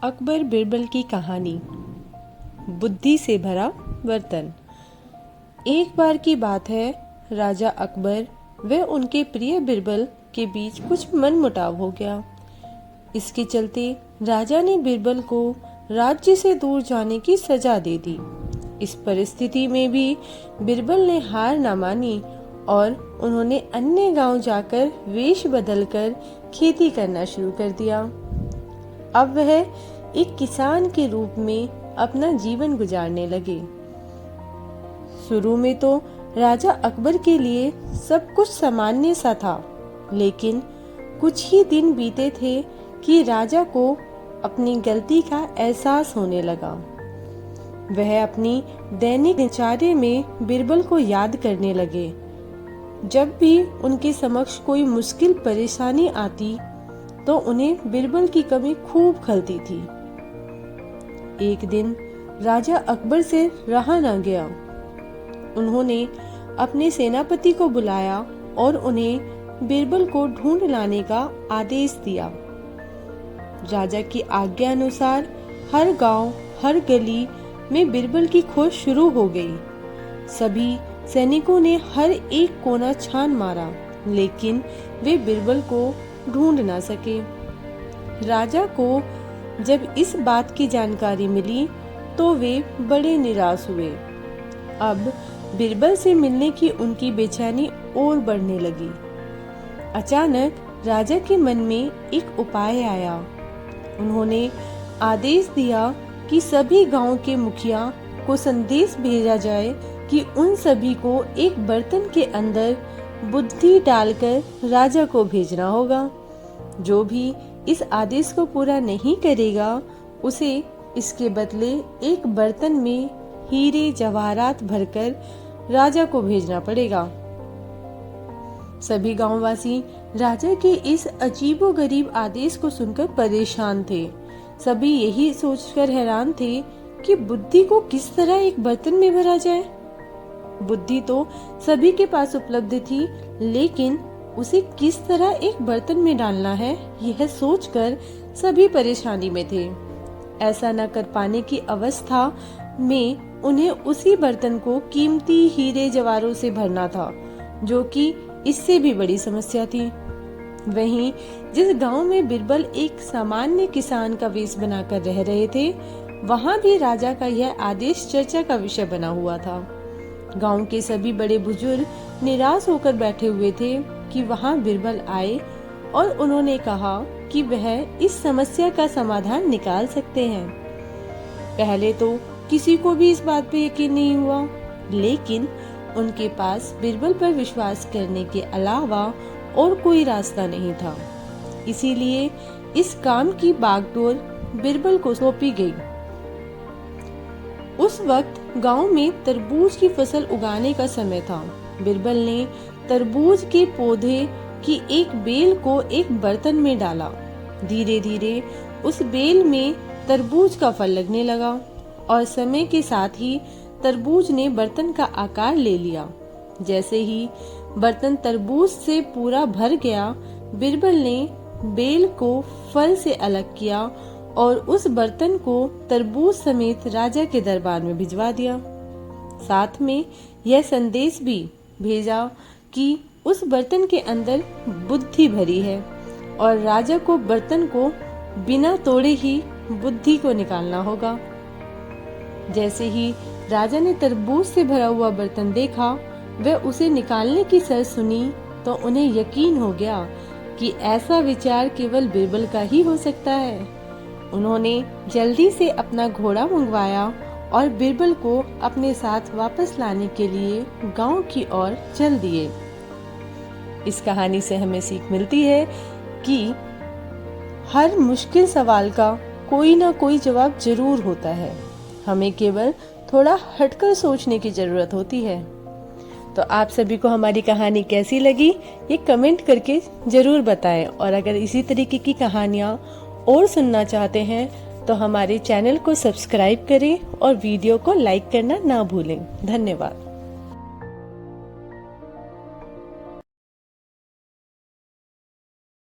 अकबर बिरबल की कहानी। बुद्धि से भरा बर्तन। एक बार की बात है, राजा अकबर व उनके प्रिय बिरबल के बीच कुछ मनमुटाव हो गया। इसके चलते राजा ने बिरबल को राज्य से दूर जाने की सजा दे दी। इस परिस्थिति में भी बिरबल ने हार न मानी और उन्होंने अन्य गांव जाकर वेश बदलकर खेती करना शुरू कर दिया। अब वह एक किसान के रूप में अपना जीवन गुजारने लगे। शुरू में तो राजा अकबर के लिए सब कुछ सामान्य सा था, लेकिन कुछ ही दिन बीते थे कि राजा को अपनी गलती का एहसास होने लगा। वह अपनी दैनिक दिनचर्या में बिरबल को याद करने लगे। जब भी उनके समक्ष कोई मुश्किल परेशानी आती तो उन्हें बिरबल की कमी खूब खलती थी। एक दिन राजा अकबर से रहा न गया। उन्होंने अपने सेनापति को बुलाया और उन्हें बिरबल को ढूंढ लाने का आदेश दिया। राजा की आज्ञा अनुसार हर गांव, हर गली में बिरबल की खोज शुरू हो गई। सभी सैनिकों ने हर एक कोना छान मारा, लेकिन वे बिरबल को ढूंढ ना सके। राजा को जब इस बात की जानकारी मिली तो वे बड़े निराश हुए। अब बिरबल से मिलने की उनकी बेचैनी और बढ़ने लगी। अचानक राजा के मन में एक उपाय आया। उन्होंने आदेश दिया कि सभी गांव के मुखिया को संदेश भेजा जाए कि उन सभी को एक बर्तन के अंदर बुद्धि डालकर राजा को भेजना होगा। जो भी इस आदेश को पूरा नहीं करेगा, उसे इसके बदले एक बर्तन में हीरे जवाहरात भरकर राजा को भेजना पड़ेगा। सभी गांववासी राजा के इस अजीबोगरीब आदेश को सुनकर परेशान थे। सभी यही सोचकर हैरान थे कि बुद्धि को किस तरह एक बर्तन में भरा जाए। बुद्धि तो सभी के पास उपलब्ध थी, लेकिन उसे किस तरह एक बर्तन में डालना है, यह सोचकर सभी परेशानी में थे। ऐसा न कर पाने की अवस्था में उन्हें उसी बर्तन को कीमती हीरे जवाहरों से भरना था, जो कि इससे भी बड़ी समस्या थी। वहीं जिस गांव में बिरबल एक सामान्य किसान का वेश बनाकर रह रहे थे, वहां भी राजा का यह आदेश चर्चा का विषय बना हुआ था। गांव के सभी बड़े बुजुर्ग निराश होकर बैठे हुए थे कि वहां बिरबल आए और उन्होंने कहा कि वह इस समस्या का समाधान निकाल सकते हैं। पहले तो किसी को भी इस बात पे यकीन नहीं हुआ, लेकिन उनके पास बिरबल पर विश्वास करने के अलावा और कोई रास्ता नहीं था। इसीलिए इस काम की बागडोर बिरबल को सौंपी गई। उस वक्त गांव में तरबूज की फसल उगाने का समय था। बिरबल ने तरबूज के पौधे की एक बेल को एक बर्तन में डाला। धीरे धीरे उस बेल में तरबूज का फल लगने लगा और समय के साथ ही तरबूज ने बर्तन का आकार ले लिया। जैसे ही बर्तन तरबूज से पूरा भर गया, बिरबल ने बेल को फल से अलग किया और उस बर्तन को तरबूज समेत राजा के दरबार में भिजवा दिया। साथ में यह संदेश भी भेजा कि उस बर्तन के अंदर बुद्धि भरी है और राजा को बर्तन को बिना तोड़े ही बुद्धि को निकालना होगा। जैसे ही राजा ने तरबूज से भरा हुआ बर्तन देखा व उसे निकालने की शर्त सुनी, तो उन्हें यकीन हो गया कि ऐसा विचार केवल बिरबल का ही हो सकता है। उन्होंने जल्दी से अपना घोड़ा मंगवाया और बिरबल को अपने साथ वापस लाने के लिए गांव की ओर चल दिए। इस कहानी से हमें सीख मिलती है कि हर मुश्किल सवाल का कोई ना कोई जवाब जरूर होता है। हमें केवल थोड़ा हटकर सोचने की जरूरत होती है। तो आप सभी को हमारी कहानी कैसी लगी, ये कमेंट करके जरूर बताएं। और अगर इसी तरीके की कहानियाँ और सुनना चाहते हैं तो हमारे चैनल को सब्सक्राइब करें और वीडियो को लाइक करना ना भूलें। धन्यवाद।